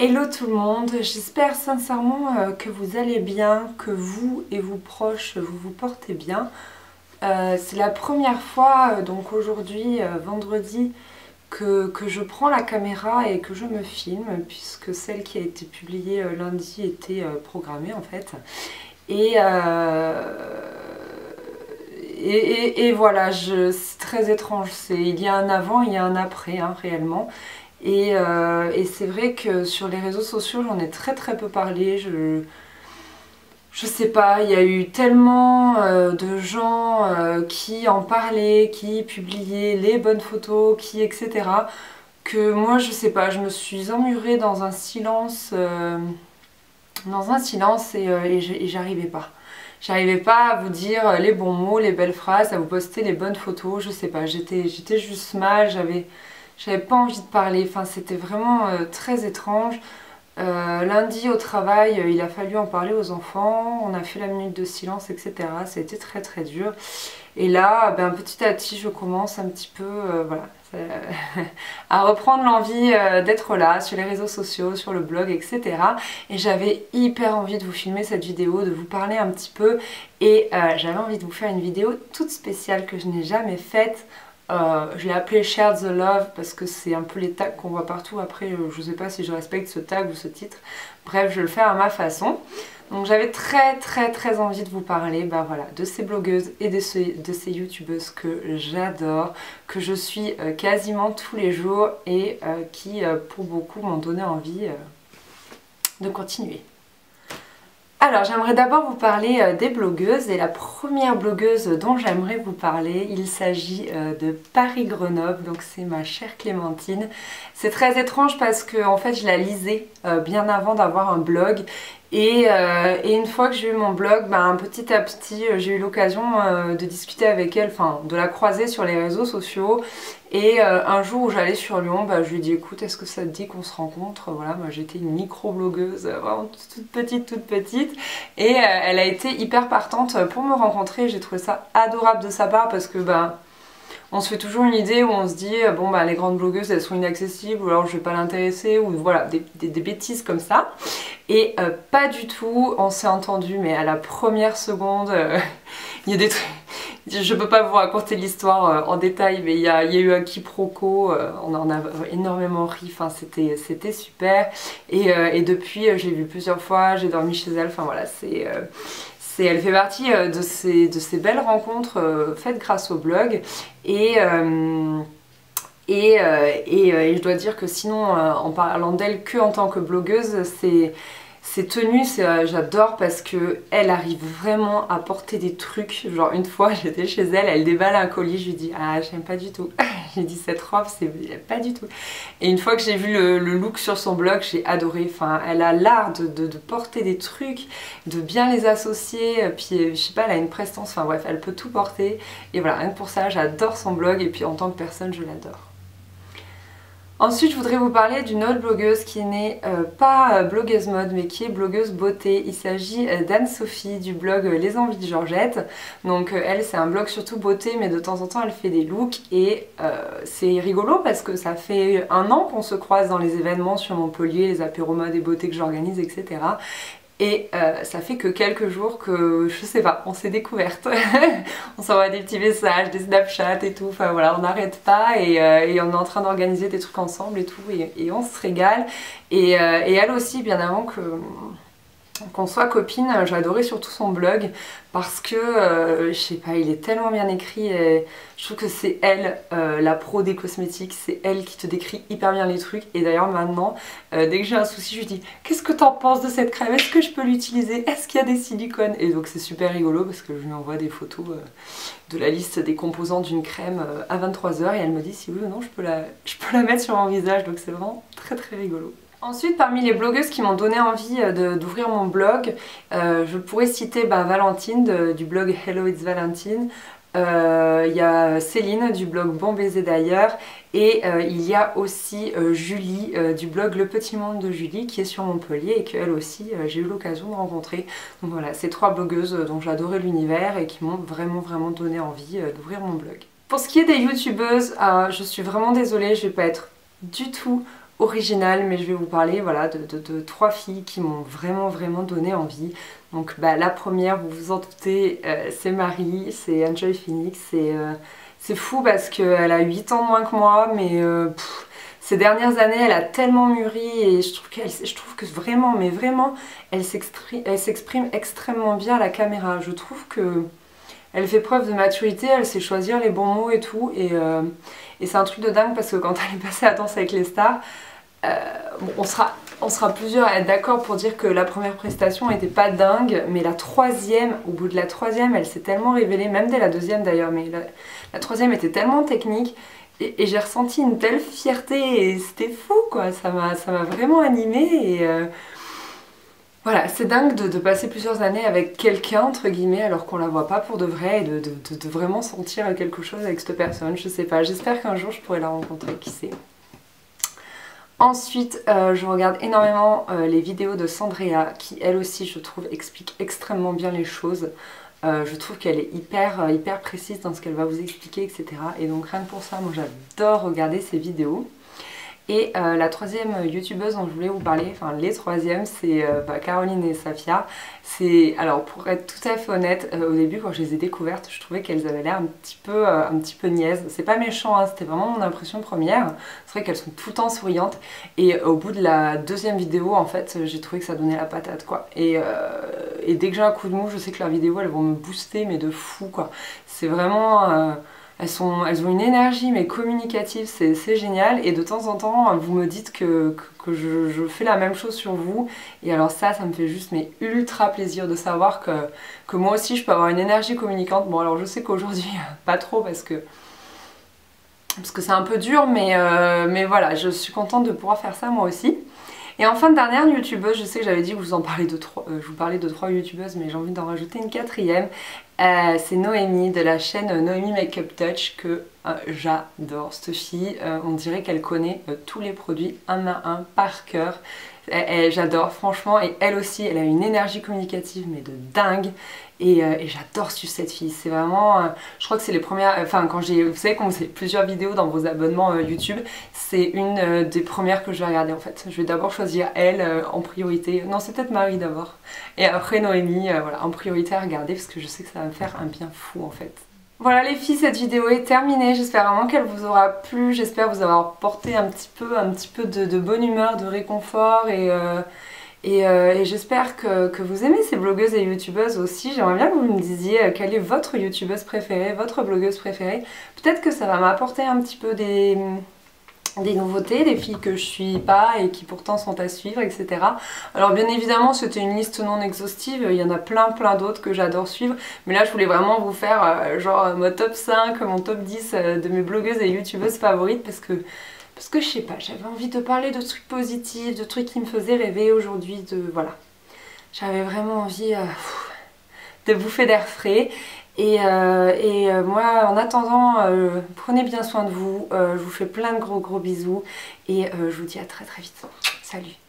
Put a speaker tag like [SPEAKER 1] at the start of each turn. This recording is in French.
[SPEAKER 1] Hello tout le monde, j'espère sincèrement que vous allez bien, que vous et vos proches vous vous portez bien. C'est la première fois, donc aujourd'hui, vendredi, que je prends la caméra et que je me filme, puisque celle qui a été publiée lundi était programmée en fait. Et, voilà, c'est très étrange, il y a un avant, il y a un après, hein, réellement. Et c'est vrai que sur les réseaux sociaux, j'en ai très peu parlé. Je sais pas, il y a eu tellement de gens qui en parlaient, qui publiaient les bonnes photos, etc. que moi, je sais pas, je me suis emmurée dans un silence, et j'arrivais pas. J'arrivais pas à vous dire les bons mots, les belles phrases, à vous poster les bonnes photos, je sais pas, j'étais juste mal, j'avais pas envie de parler, enfin c'était vraiment très étrange. Lundi au travail, il a fallu en parler aux enfants, on a fait la minute de silence, etc. Ça a été très dur. Et là, petit à petit, je commence un petit peu voilà, à reprendre l'envie d'être là sur les réseaux sociaux, sur le blog, etc. Et j'avais hyper envie de vous filmer cette vidéo, de vous parler un petit peu. Et j'avais envie de vous faire une vidéo toute spéciale que je n'ai jamais faite. Je l'ai appelé Share the Love parce que c'est un peu les tags qu'on voit partout. Après, je sais pas si je respecte ce tag ou ce titre. Bref, je le fais à ma façon. Donc j'avais très envie de vous parler voilà, de ces blogueuses et de ces youtubeuses que j'adore, que je suis quasiment tous les jours et qui pour beaucoup m'ont donné envie de continuer. Alors j'aimerais d'abord vous parler des blogueuses et la première blogueuse dont j'aimerais vous parler, il s'agit de Paris-Grenoble, donc c'est ma chère Clémentine. C'est très étrange parce que en fait je la lisais bien avant d'avoir un blog et une fois que j'ai eu mon blog, petit à petit j'ai eu l'occasion de discuter avec elle, enfin de la croiser sur les réseaux sociaux. Et un jour où j'allais sur Lyon, je lui ai dit écoute, est-ce que ça te dit qu'on se rencontre? Voilà, moi j'étais une micro-blogueuse, vraiment toute petite. Et elle a été hyper partante pour me rencontrer. J'ai trouvé ça adorable de sa part parce que on se fait toujours une idée où on se dit bon les grandes blogueuses elles sont inaccessibles ou alors je vais pas l'intéresser ou voilà des bêtises comme ça. Et pas du tout, on s'est entendu mais à la première seconde, il y a des trucs. Je peux pas vous raconter l'histoire en détail, mais il y a eu un quiproquo, on en a énormément ri, enfin c'était super. Et depuis, je l'ai vue plusieurs fois, j'ai dormi chez elle, enfin voilà, elle fait partie de ces belles rencontres faites grâce au blog. Et je dois dire que sinon, en parlant d'elle que en tant que blogueuse, ses tenues, j'adore parce que elle arrive vraiment à porter des trucs. Genre une fois j'étais chez elle, elle déballe un colis, je lui dis ah j'aime pas du tout. J'ai dit cette robe c'est pas du tout. Et une fois que j'ai vu le look sur son blog, j'ai adoré. Enfin elle a l'art de porter des trucs, de bien les associer. Puis je sais pas, elle a une prestance, enfin bref, elle peut tout porter. Et voilà, rien que pour ça j'adore son blog et puis en tant que personne je l'adore. Ensuite, je voudrais vous parler d'une autre blogueuse qui n'est pas blogueuse mode, mais qui est blogueuse beauté. Il s'agit d'Anne-Sophie du blog Les Envies de Georgette. Donc elle, c'est un blog surtout beauté, mais de temps en temps, elle fait des looks. Et c'est rigolo parce que ça fait un an qu'on se croise dans les événements sur Montpellier, les apéros mode et beauté que j'organise, etc. Et ça fait que quelques jours que, je sais pas, on s'est découvertes. On s'envoie des petits messages, des Snapchats et tout, enfin voilà, on n'arrête pas et on est en train d'organiser des trucs ensemble et tout, et on se régale. Et elle aussi, bien avant qu'on soit copine, j'ai adoré surtout son blog parce que, je sais pas, il est tellement bien écrit et je trouve que c'est elle, la pro des cosmétiques, c'est elle qui te décrit hyper bien les trucs. Et d'ailleurs maintenant, dès que j'ai un souci, je lui dis qu'est-ce que t'en penses de cette crème? Est-ce que je peux l'utiliser? Est-ce qu'il y a des silicones? Et donc c'est super rigolo parce que je lui envoie des photos de la liste des composants d'une crème à 23 h et elle me dit si oui ou non je peux la mettre sur mon visage, donc c'est vraiment très rigolo. Ensuite, parmi les blogueuses qui m'ont donné envie d'ouvrir mon blog, je pourrais citer Valentine du blog Hello It's Valentine. Il y a Céline du blog Bon Baiser d'ailleurs et il y a aussi Julie du blog Le Petit Monde de Julie qui est sur Montpellier et qu'elle aussi j'ai eu l'occasion de rencontrer. Donc voilà, ces trois blogueuses dont j'adorais l'univers et qui m'ont vraiment donné envie d'ouvrir mon blog. Pour ce qui est des youtubeuses, je suis vraiment désolée, je vais pas être du tout original, mais je vais vous parler voilà, de 3 filles qui m'ont vraiment donné envie. Donc bah, la première, vous vous en doutez, c'est Marie, c'est Enjoy Phoenix. C'est fou parce qu'elle a 8 ans de moins que moi, mais ces dernières années, elle a tellement mûri et je trouve que vraiment, mais vraiment, elle s'exprime extrêmement bien à la caméra. Je trouve que elle fait preuve de maturité, elle sait choisir les bons mots et tout. Et c'est un truc de dingue parce que quand elle est passée à Danse avec les stars, bon, on sera plusieurs à être d'accord pour dire que la première prestation n'était pas dingue, mais la troisième, au bout de la troisième, elle s'est tellement révélée, même dès la deuxième d'ailleurs, mais la troisième était tellement technique et j'ai ressenti une telle fierté et c'était fou quoi, ça m'a vraiment animée et voilà, c'est dingue de passer plusieurs années avec quelqu'un entre guillemets alors qu'on la voit pas pour de vrai et de vraiment sentir quelque chose avec cette personne, je sais pas, j'espère qu'un jour je pourrai la rencontrer, qui sait. Ensuite, je regarde énormément les vidéos de Sandrea qui, elle aussi, je trouve, explique extrêmement bien les choses. Je trouve qu'elle est hyper précise dans ce qu'elle va vous expliquer, etc. Et donc rien que pour ça, moi j'adore regarder ses vidéos. Et la troisième youtubeuse dont je voulais vous parler, enfin les troisièmes, c'est Caroline et Safia. Alors pour être tout à fait honnête, au début quand je les ai découvertes, je trouvais qu'elles avaient l'air un petit peu niaises. C'est pas méchant, hein, c'était vraiment mon impression première. C'est vrai qu'elles sont tout le temps souriantes. Et au bout de la deuxième vidéo, en fait, j'ai trouvé que ça donnait la patate, quoi. Et dès que j'ai un coup de mou, je sais que leurs vidéos, elles vont me booster, mais de fou, quoi. C'est vraiment... elles ont une énergie mais communicative, c'est génial et de temps en temps vous me dites que je fais la même chose sur vous et alors ça me fait juste mais ultra plaisir de savoir que moi aussi je peux avoir une énergie communicante. Bon alors je sais qu'aujourd'hui pas trop parce que c'est un peu dur mais voilà, je suis contente de pouvoir faire ça moi aussi. Et enfin, dernière youtubeuse, je sais que j'avais dit que je vous parlais de 3 youtubeuses, mais j'ai envie d'en rajouter une quatrième. C'est Noémie de la chaîne Noémie Makeup Touch que j'adore cette fille. On dirait qu'elle connaît tous les produits un à un par cœur. J'adore franchement et elle aussi elle a une énergie communicative mais de dingue et j'adore suivre cette fille, c'est vraiment je crois que c'est les premières, enfin quand vous savez quand vous avez plusieurs vidéos dans vos abonnements YouTube, c'est une des premières que je vais regarder en fait. Je vais d'abord choisir elle en priorité, non c'est peut-être Marie d'abord et après Noémie, voilà, en priorité à regarder parce que je sais que ça va me faire un bien fou en fait. Voilà les filles, cette vidéo est terminée, j'espère vraiment qu'elle vous aura plu, j'espère vous avoir apporté un petit peu de bonne humeur, de réconfort et j'espère que vous aimez ces blogueuses et youtubeuses aussi. J'aimerais bien que vous me disiez quelle est votre youtubeuse préférée, votre blogueuse préférée. Peut-être que ça va m'apporter un petit peu des nouveautés, des filles que je suis pas et qui pourtant sont à suivre, etc. Alors bien évidemment c'était une liste non exhaustive, il y en a plein d'autres que j'adore suivre, mais là je voulais vraiment vous faire genre mon top 5, mon top 10 de mes blogueuses et youtubeuses favorites parce que je sais pas, j'avais envie de parler de trucs positifs, de trucs qui me faisaient rêver aujourd'hui, voilà. J'avais vraiment envie de bouffer d'air frais. Et moi en attendant prenez bien soin de vous, je vous fais plein de gros bisous et je vous dis à très vite. Salut!